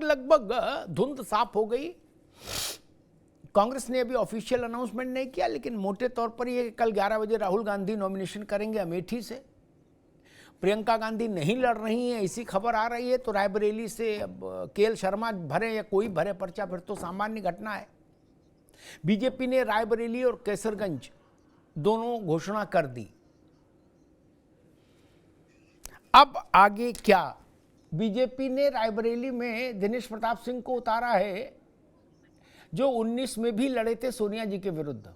लगभग धुंध साफ हो गई। कांग्रेस ने अभी ऑफिशियल अनाउंसमेंट नहीं किया, लेकिन मोटे तौर पर ये कल 11 बजे राहुल गांधी नॉमिनेशन करेंगे अमेठी से। प्रियंका गांधी नहीं लड़ रही हैं, ऐसी खबर आ रही है। तो रायबरेली से अब केएल शर्मा भरे या कोई भरे पर्चा, फिर तो सामान्य घटना है। बीजेपी ने रायबरेली और कैसरगंज दोनों घोषणा कर दी। अब आगे क्या? बीजेपी ने रायबरेली में दिनेश प्रताप सिंह को उतारा है, जो 19 में भी लड़े थे सोनिया जी के विरुद्ध,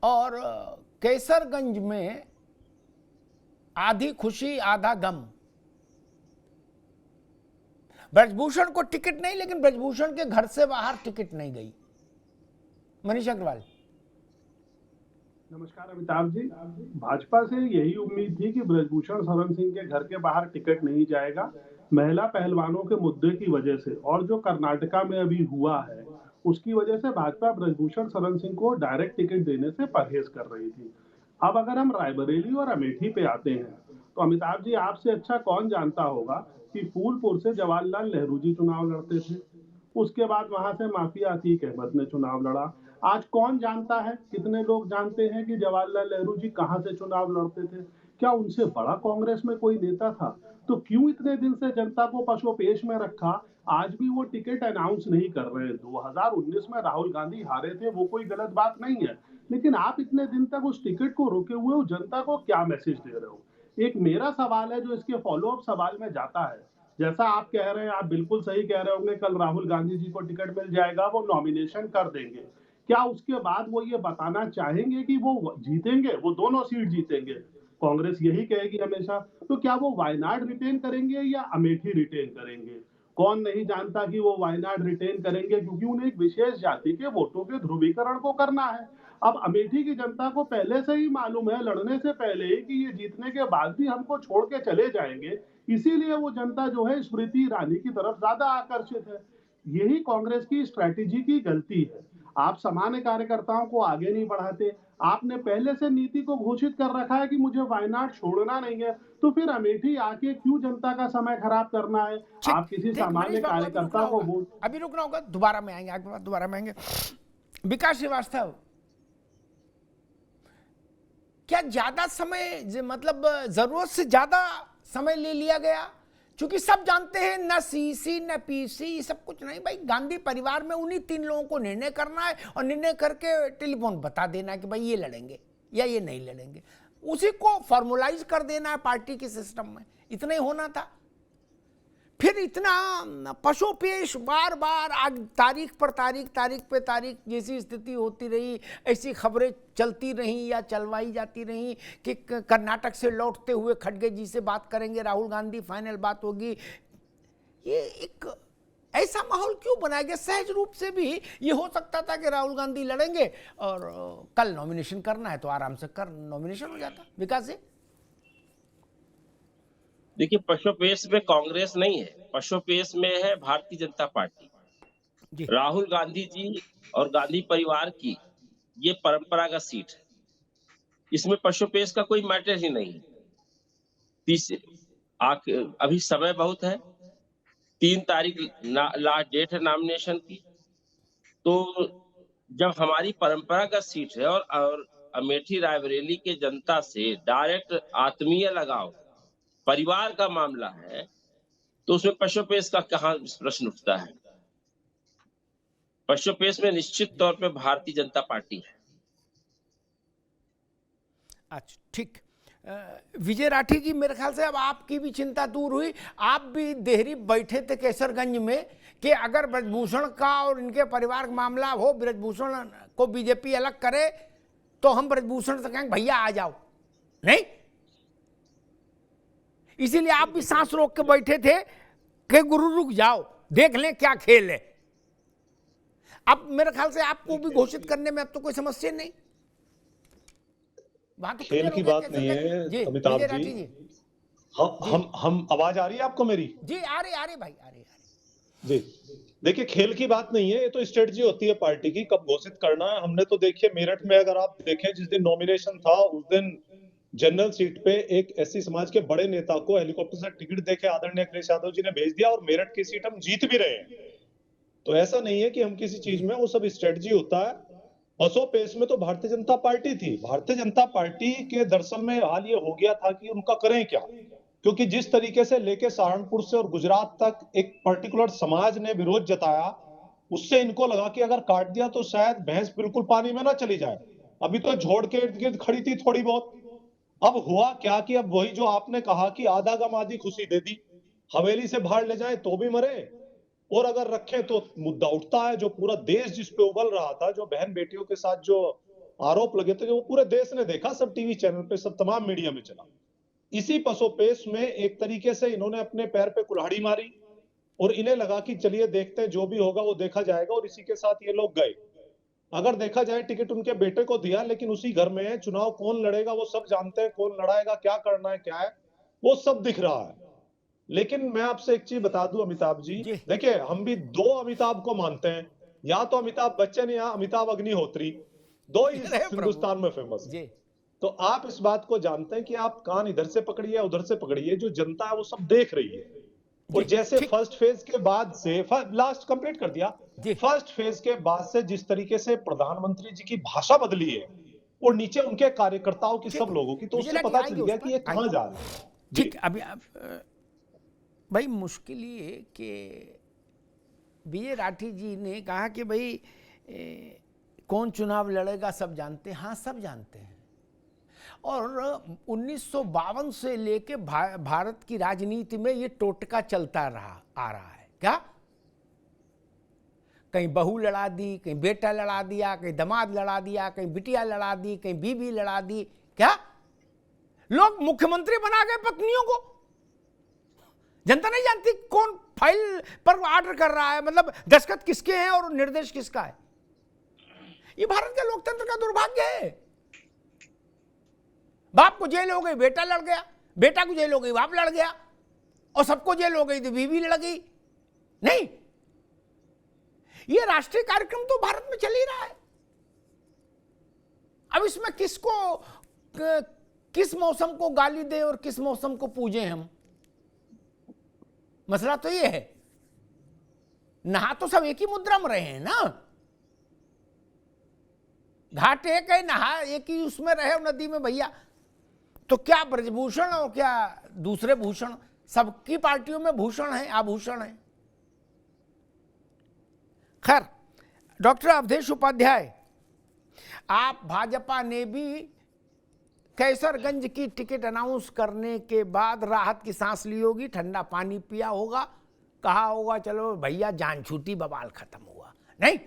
और कैसरगंज में आधी खुशी आधा गम। ब्रजभूषण को टिकट नहीं, लेकिन ब्रजभूषण के घर से बाहर टिकट नहीं गई। मनीष अग्रवाल। नमस्कार अमिताभ जी। भाजपा से यही उम्मीद थी कि ब्रजभूषण शरण सिंह के घर के बाहर टिकट नहीं जाएगा, महिला पहलवानों के मुद्दे की वजह से, और जो कर्नाटका में अभी हुआ है उसकी वजह से भाजपा ब्रजभूषण शरण सिंह को डायरेक्ट टिकट देने से परहेज कर रही थी। अब अगर हम रायबरेली और अमेठी पे आते हैं, तो अमिताभ जी आपसे अच्छा कौन जानता होगा कि फूलपुर से जवाहरलाल नेहरू जी चुनाव लड़ते थे, उसके बाद वहां से माफिया अतीक अहमद ने चुनाव लड़ा। आज कौन जानता है, कितने लोग जानते हैं कि जवाहरलाल नेहरू जी कहां से चुनाव लड़ते थे? क्या उनसे बड़ा कांग्रेस में कोई नेता था? तो क्यों इतने दिन से जनता को पशुपेश में रखा? आज भी वो टिकट अनाउंस नहीं कर रहे। 2019 में राहुल गांधी हारे थे, वो कोई गलत बात नहीं है, लेकिन आप इतने दिन तक उस टिकट को रोके हुए हो, जनता को क्या मैसेज दे रहे हो? एक मेरा सवाल है जो इसके फॉलो अप सवाल में जाता है। जैसा आप कह रहे हैं, आप बिल्कुल सही कह रहे होंगे, कल राहुल गांधी जी को टिकट मिल जाएगा, वो नॉमिनेशन कर देंगे। क्या उसके बाद वो ये बताना चाहेंगे कि वो जीतेंगे, वो दोनों सीट जीतेंगे? कांग्रेस यही कहेगी हमेशा। तो क्या वो वायनाड रिटेन करेंगे या अमेठी रिटेन करेंगे? कौन नहीं जानता कि वो वायनाड रिटेन करेंगे, क्योंकि उन्हें एक विशेष जाति के वोटों के ध्रुवीकरण को करना है। अब अमेठी की जनता को पहले से ही मालूम है, लड़ने से पहले ही, कि ये जीतने के बाद भी हमको छोड़ के चले जाएंगे। इसीलिए वो जनता जो है स्मृति ईरानी की तरफ ज्यादा आकर्षित है। यही कांग्रेस की स्ट्रैटेजी की गलती है। आप सामान्य कार्यकर्ताओं को आगे नहीं बढ़ाते। आपने पहले से नीति को घोषित कर रखा है कि मुझे वायनाड छोड़ना नहीं है, तो फिर अमेठी आके क्यों जनता का समय खराब करना है? आप किसी सामान्य कार्यकर्ता को वोट अभी रुकना होगा, दोबारा में आएंगे, आपके पास दोबारा में आएंगे। विकास श्रीवास्तव, क्या ज्यादा समय, मतलब जरूरत से ज्यादा समय ले लिया गया? क्योंकि सब जानते हैं, न सीसी न पीसी, सब कुछ नहीं भाई। गांधी परिवार में उन्हीं 3 लोगों को निर्णय करना है, और निर्णय करके टेलीफोन बता देना है कि भाई ये लड़ेंगे या ये नहीं लड़ेंगे। उसी को फॉर्मुलाइज कर देना है पार्टी के सिस्टम में, इतना ही होना था। फिर इतना पशुपेश बार बार आज तारीख पर तारीख, तारीख पे तारीख, जैसी स्थिति होती रही ऐसी खबरें चलती रहीं या चलवाई जाती रहीं कि कर्नाटक से लौटते हुए खड़गे जी से बात करेंगे राहुल गांधी, फाइनल बात होगी। ये एक ऐसा माहौल क्यों बनाया गया? सहज रूप से भी ये हो सकता था कि राहुल गांधी लड़ेंगे और कल नॉमिनेशन करना है तो आराम से कर नॉमिनेशन हो जाता। विकास जी, देखिए, पशुपेश में कांग्रेस नहीं है, पशुपेश में है भारतीय जनता पार्टी। राहुल गांधी जी और गांधी परिवार की ये परंपरागत सीट है, इसमें पशुपेश का कोई मैटर ही नहीं है। अभी समय बहुत है, 3 तारीख लास्ट डेट है नॉमिनेशन की। तो जब हमारी परंपरागत सीट है और अमेठी रायबरेली के जनता से डायरेक्ट आत्मीय लगाव, परिवार का मामला है, तो उसमें पशुपेश का कहां प्रश्न उठता है? पशुपेश में निश्चित तौर पे भारतीय जनता पार्टी है। अच्छा, ठीक। विजय राठी जी, मेरे ख्याल से अब आपकी भी चिंता दूर हुई। आप भी देहरी बैठे थे कैसरगंज में कि अगर ब्रजभूषण का और इनके परिवार का मामला हो, ब्रजभूषण को बीजेपी अलग करे, तो हम ब्रजभूषण से कहेंगे भैया आ जाओ, नहीं? इसीलिए आप भी सांस रोक के बैठे थे कि गुरु रुक जाओ, देख लें क्या खेल है। अब मेरे ख्याल से आपको भी घोषित करने में अब तो कोई समस्या नहीं। तो खेल की बात नहीं है अमिताभ जी। हम आवाज आ रही है आपको मेरी? जी आ रही भाई, आ रही जी। देखिए, खेल की बात नहीं है, ये तो स्ट्रेटजी होती है पार्टी की, कब घोषित करना है। हमने तो देखिए मेरठ में, अगर आप देखें, जिस दिन नॉमिनेशन था उस दिन जनरल सीट पे एक एससी समाज के बड़े नेता को हेलीकॉप्टर से टिकट देके आदरणीय अखिलेश यादव जी ने भेज दिया और मेरठ की सीट हम जीत भी रहे हैं। तो ऐसा नहीं है कि हम किसी चीज में, वो सब स्ट्रेटजी होता है। असो पेश में तो भारतीय जनता पार्टी थी। भारतीय जनता पार्टी के दरअसल में हाल ये हो गया था कि उनका करें क्या, क्योंकि जिस तरीके से लेके सहारनपुर से और गुजरात तक एक पर्टिकुलर समाज ने विरोध जताया, उससे इनको लगा कि अगर काट दिया तो शायद भैंस बिल्कुल पानी में ना चली जाए। अभी तो झोड़ के इर्द गिर्द खड़ी थी थोड़ी बहुत। अब हुआ क्या कि अब वही जो आपने कहा कि आधा गम आधी खुशी दे दी, हवेली से बाहर ले जाए तो भी मरे, और अगर रखे तो मुद्दा उठता है। जो पूरा देश जिस पे उबल रहा था, जो बहन बेटियों के साथ जो आरोप लगे थे, जो पूरे देश ने देखा, सब टीवी चैनल पे, सब तमाम मीडिया में चला। इसी पसोपेश में एक तरीके से इन्होंने अपने पैर पे कुल्हाड़ी मारी और इन्हें लगा कि चलिए देखते हैं, जो भी होगा वो देखा जाएगा, और इसी के साथ ये लोग गए। अगर देखा जाए टिकट उनके बेटे को दिया, लेकिन उसी घर में है। चुनाव कौन लड़ेगा वो सब जानते हैं, कौन लड़ाएगा, क्या करना है, क्या है, वो सब दिख रहा है। लेकिन मैं आपसे एक चीज बता दूं अमिताभ जी, देखिए हम भी दो अमिताभ को मानते हैं, या तो अमिताभ बच्चन या अमिताभ अग्निहोत्री, दो ही हिंदुस्तान में फेमस है। तो आप इस बात को जानते हैं कि आप कान इधर से पकड़िए उधर से पकड़िए, जो जनता है वो सब देख रही है। और जैसे फर्स्ट फेज के बाद से, लास्ट कंप्लीट कर दिया, फर्स्ट फेज के बाद से जिस तरीके से प्रधानमंत्री जी की भाषा बदली है और नीचे उनके कार्यकर्ताओं की, सब लोगों की, तो उससे पता चल गया कि ये कहां जा रहा है। ठीक, अभी भाई मुश्किल ये कि विजय राठी जी ने कहा कि भाई कौन चुनाव लड़ेगा सब जानते हैं। हाँ, सब जानते हैं। और 1952 से लेके भारत की राजनीति में ये टोटका चलता आ रहा है। क्या कहीं बहू लड़ा दी, कहीं बेटा लड़ा दिया, कहीं दामाद लड़ा दिया, कहीं बिटिया लड़ा दी, कहीं बीबी लड़ा दी। क्या लोग मुख्यमंत्री बना गए पत्नियों को? जनता नहीं जानती कौन फाइल पर ऑर्डर कर रहा है, मतलब दस्तखत किसके हैं और निर्देश किसका है। ये भारत के लोकतंत्र का दुर्भाग्य है। बाप को जेल हो गई, बेटा लड़ गया, बेटा को जेल हो गई, बाप लड़ गया, और सबको जेल हो गई तो बीवी लड़ गई। नहीं, ये राष्ट्रीय कार्यक्रम तो भारत में चल ही रहा है। अब इसमें किस मौसम को गाली दे और किस मौसम को पूजे हम, मसला तो ये है। नहा तो सब एक ही मुद्रा में रहे हैं ना, घाट एक है, नहा एक ही उसमें रहे नदी में भैया। तो क्या ब्रजभूषण और क्या दूसरे भूषण, सबकी पार्टियों में भूषण है, आभूषण है। खैर, डॉक्टर अवधेश उपाध्याय, आप भाजपा ने भी कैसरगंज की टिकट अनाउंस करने के बाद राहत की सांस ली होगी, ठंडा पानी पिया होगा, कहा होगा चलो भैया जान छूटी, बवाल खत्म हुआ। नहीं,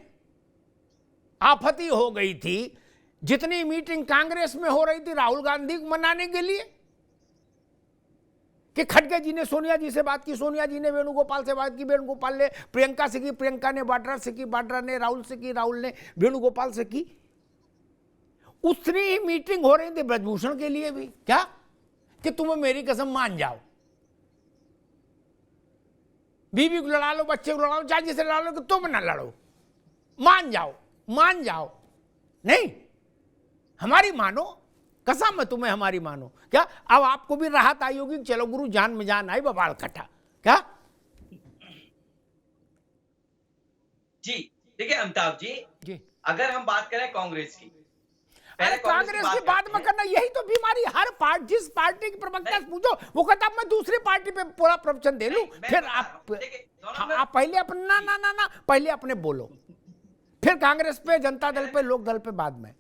आफत ही हो गई थी। जितनी मीटिंग कांग्रेस में हो रही थी राहुल गांधी को मनाने के लिए, कि खड़गे जी ने सोनिया जी से बात की, सोनिया जी ने वेणुगोपाल से बात की, वेणुगोपाल ने प्रियंका से की, प्रियंका ने वाड्रा से की, वाड्रा ने राहुल से की, राहुल ने वेणुगोपाल से की। उतनी ही मीटिंग हो रही थी ब्रजभूषण के लिए भी। क्या कि तुम्हें मेरी कसम मान जाओ, बीवी को लड़ा लो, बच्चे को लड़ा लो, चाची से लड़ा लो, कि तुम ना लड़ो, मान जाओ, मान जाओ। नहीं, हमारी मानो, कसम है तुम्हें हमारी मानो। क्या अब आपको भी राहत आई होगी, चलो गुरु जान में जान आई, बवाल कटा। क्या जी देखिए अमिताभ जी, अगर हम बात करें कांग्रेस की, अरे कांग्रेस की बात में करना, यही तो बीमारी। हर पार्टी, जिस पार्टी की प्रवक्ता से पूछो वो कहता मैं दूसरी पार्टी पे पूरा प्रवचन दे लूं। फिर आप पहले अपने ना पहले अपने बोलो, फिर कांग्रेस पे, जनता दल पे, लोक दल पे बाद में।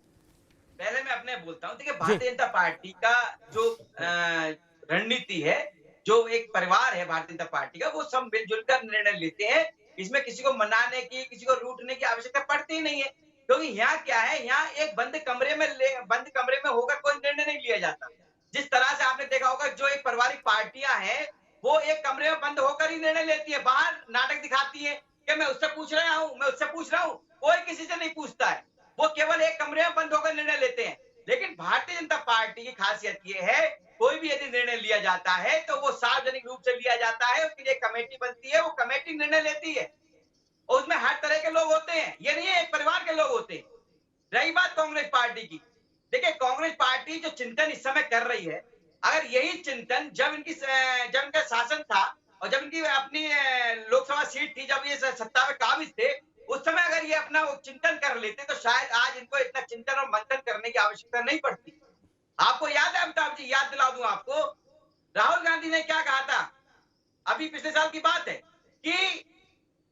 पहले मैं अपने बोलता हूं। देखिए भारतीय जनता पार्टी का जो रणनीति है, जो एक परिवार है भारतीय जनता पार्टी का, वो सब मिलजुल कर निर्णय लेते हैं। इसमें किसी को मनाने की, किसी को रूठने की आवश्यकता पड़ती ही नहीं है। क्योंकि यहाँ क्या है, यहाँ एक बंद कमरे में होकर कोई निर्णय नहीं लिया जाता। जिस तरह से आपने देखा होगा, जो एक पारिवारिक पार्टियां हैं वो एक कमरे में बंद होकर ही निर्णय लेती है, बाहर नाटक दिखाती है कि मैं उससे पूछ रहा हूँ, मैं उससे पूछ रहा हूँ, कोई किसी से नहीं पूछता है। वो केवल एक कमरे में बंद होकर निर्णय लेते हैं। लेकिन भारतीय जनता पार्टी की खासियत ये है, कोई भी यदि निर्णय लिया जाता है तो वो सार्वजनिक रूप से लिया जाता है, उसके लिए कमेटी बनती है, वो कमेटी निर्णय लेती है, और उसमें हर तरह के लोग होते हैं। ये नहीं है एक परिवार के लोग होते हैं। रही बात कांग्रेस पार्टी की, देखिए कांग्रेस पार्टी जो चिंतन इस समय कर रही है, अगर यही चिंतन जब इनका शासन था और जब इनकी अपनी लोकसभा सीट थी, जब ये सत्ता में काबिज थे, उस समय अगर ये अपना वो चिंतन कर लेते तो शायद आज इनको इतना चिंतन और मंथन करने की आवश्यकता नहीं पड़ती। आपको याद है अमिताभ जी, याद दिला दूं आपको, राहुल गांधी ने क्या कहा था, अभी पिछले साल की बात है, कि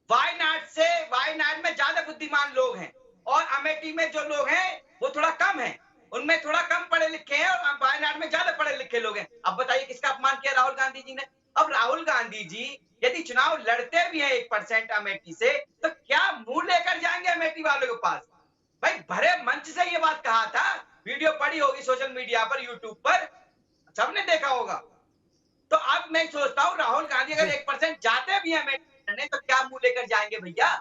वायनाड में ज्यादा बुद्धिमान लोग हैं और अमेठी में जो लोग हैं वो थोड़ा कम है, उनमें थोड़ा कम पढ़े लिखे हैं और वायनाड में ज्यादा पढ़े लिखे लोग हैं। अब बताइए किसका अपमान किया राहुल गांधी जी ने। अब राहुल गांधी जी यदि चुनाव लड़ते भी हैं 1% अमेठी से, तो क्या मुंह लेकर जाएंगे अमेठी वालों के पास? भाई भरे मंच से ये बात कहा था, वीडियो पड़ी होगी सोशल मीडिया पर, यूट्यूब पर, सबने देखा होगा। तो अब मैं सोचता हूँ राहुल गांधी अगर 1% जाते भी हैं अमेठी तो क्या मुंह लेकर जाएंगे भैया?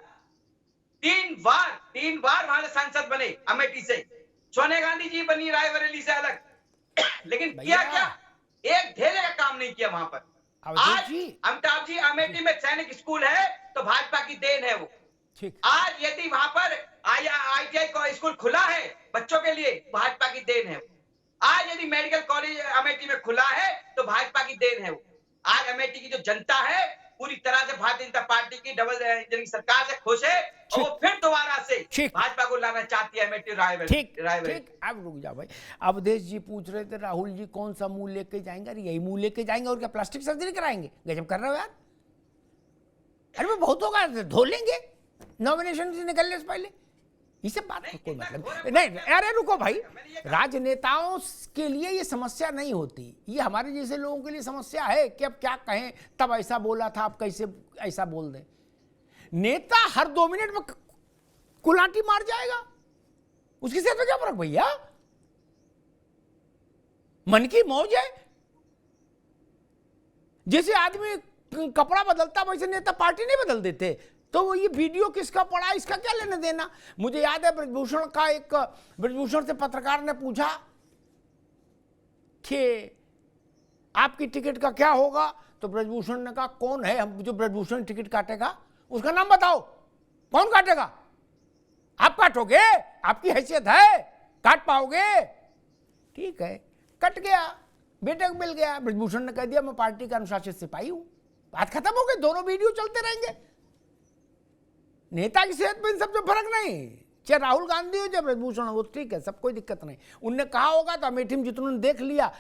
3 बार वहां से सांसद बने अमेठी से, सोनिया गांधी जी बनी रायबरेली से अलग, लेकिन किया क्या? एक ढेले का काम नहीं किया वहां पर। आज अमिताभ जी अमेठी में सैनिक स्कूल है तो भाजपा की देन है वो। आज यदि वहां पर ITI स्कूल खुला है बच्चों के लिए, भाजपा की देन है। आज यदि मेडिकल कॉलेज अमेठी में खुला है तो भाजपा की देन है वो। आज अमेठी की जो जनता है पूरी तरह से भारतीय जनता पार्टी की डबल इंजन की सरकार से खुश है और वो फिर दोबारा से भाजपा को लाना चाहती है अमेठी रायबरेली। अब रुक जाओ भाई, अवधेश जी पूछ रहे थे राहुल जी कौन सा मुंह लेके जाएंगे? अरे यही मुंह लेके जाएंगे और क्या प्लास्टिक सर्जरी कराएंगे? गजब कर रहे हो यार। अरे मैं बहुत होगा, धो लेंगे नॉमिनेशन से निकलने से पहले। ये सब बात का कोई मतलब नहीं। अरे रुको भाई, राजनेताओं के लिए ये समस्या नहीं होती, ये हमारे जैसे लोगों के लिए समस्या है कि अब क्या कहें, तब ऐसा बोला था, अब कैसे ऐसा बोल दें। नेता हर 2 मिनट में कुलाटी मार जाएगा, उसकी सेहत में क्या फर्क भैया? मन की मौज है। जैसे आदमी कपड़ा बदलता वैसे नेता पार्टी नहीं बदल देते। तो वो ये वीडियो किसका पड़ा, इसका क्या लेना देना? मुझे याद है ब्रजभूषण से पत्रकार ने पूछा कि आपकी टिकट का क्या होगा, तो ब्रजभूषण ने कहा कौन है हम जो ब्रजभूषण टिकट काटेगा, उसका नाम बताओ, कौन काटेगा? आप काटोगे? आपकी हैसियत है, काट पाओगे? ठीक है, कट गया, बेटे को मिल गया। ब्रजभूषण ने कह दिया मैं पार्टी का अनुशासित सिपाही हूं, बात खत्म हो गई। दोनों वीडियो चलते रहेंगे। नेता की सेहत में इन सबसे फर्क नहीं, चाहे राहुल गांधी हो चाहे ब्रजभूषण हो, ठीक है, सब कोई दिक्कत नहीं। उनने कहा होगा तो अमेठी में जितनों ने देख लिया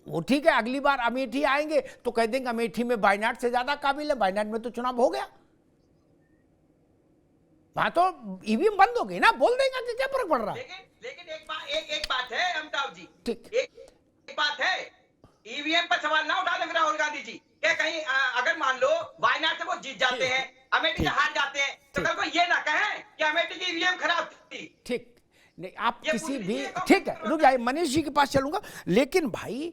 वो ठीक है, अगली बार अमेठी आएंगे तो कह देंगे अमेठी में वायनाड से ज्यादा काबिल है, वायनाड में तो चुनाव हो गया, वहां तो ईवीएम बंद हो गई ना, बोल देगा कि क्या फर्क पड़ रहा है। लेकिन एक बात है अमिताभ जी, ठीक, एक बात है, ईवीएम पर सवाल ना उठा देंगे राहुल गांधी जी। क्या कहीं अगर मान लो वायनाड से वो जीत जाते हैं, अमेठी से हार जाते हैं, तो कल को ये ना कहें कि अमेठी की ईवीएम खराब थी। ठीक नहीं, आप किसी भी, ठीक है, रुक जाइए, मनीष जी के पास चलूंगा, लेकिन भाई